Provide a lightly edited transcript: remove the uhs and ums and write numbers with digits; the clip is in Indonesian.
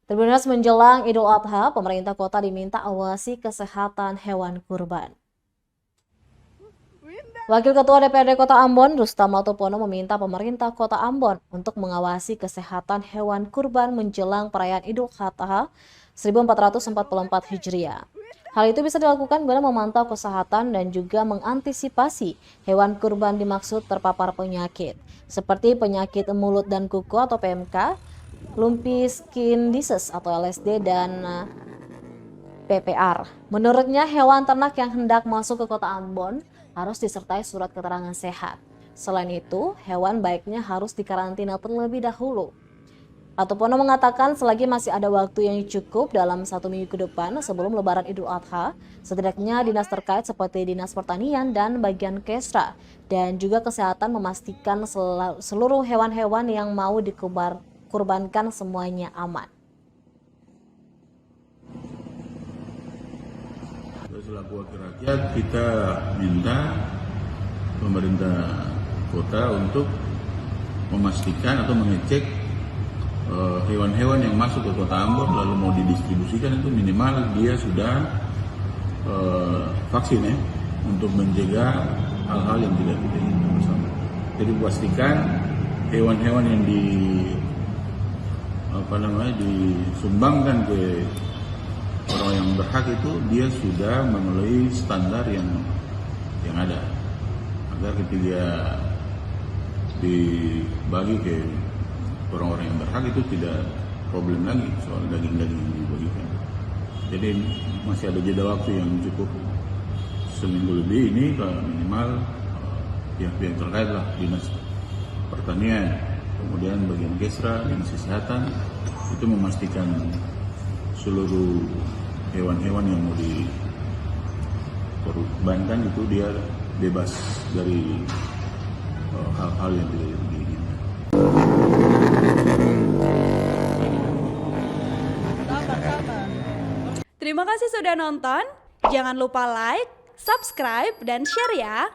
Terbinas menjelang Idul Adha, pemerintah kota diminta awasi kesehatan hewan kurban. Wakil Ketua DPRD Kota Ambon, Rustam Matopono meminta pemerintah Kota Ambon untuk mengawasi kesehatan hewan kurban menjelang perayaan Idul Adha 1444 Hijriah. Hal itu bisa dilakukan guna memantau kesehatan dan juga mengantisipasi hewan kurban dimaksud terpapar penyakit, seperti penyakit mulut dan kuku atau PMK, Lumpy Skin Disease atau LSD, dan PPR. Menurutnya, hewan ternak yang hendak masuk ke Kota Ambon harus disertai surat keterangan sehat. Selain itu, hewan baiknya harus dikarantina terlebih dahulu. Matopono mengatakan selagi masih ada waktu yang cukup dalam 1 minggu ke depan sebelum Lebaran Idul Adha, setidaknya dinas terkait seperti Dinas Pertanian dan bagian Kesra dan juga kesehatan memastikan seluruh hewan-hewan yang mau dikurbankan semuanya aman. Selaku wakil rakyat, kita minta pemerintah kota untuk memastikan atau mengecek hewan-hewan yang masuk ke Kota Ambon lalu mau didistribusikan itu minimal dia sudah vaksin ya, untuk mencegah hal-hal yang tidak kita inginkan bersama. Jadi pastikan hewan-hewan yang disumbangkan ke orang yang berhak itu dia sudah memenuhi standar yang ada, agar ketika dibagi ke orang-orang yang berhak itu tidak problem lagi soal daging-daging yang dibagikan. Jadi masih ada jeda waktu yang cukup seminggu lebih ini, minimal pihak-pihak terkait lah, Dinas Pertanian, kemudian bagian Kesra, Dinas Kesehatan itu memastikan seluruh hewan-hewan yang mau dikorbankan itu dia bebas dari hal-hal yang tidak diinginkan. Terima kasih sudah nonton. Jangan lupa like, subscribe, dan share ya.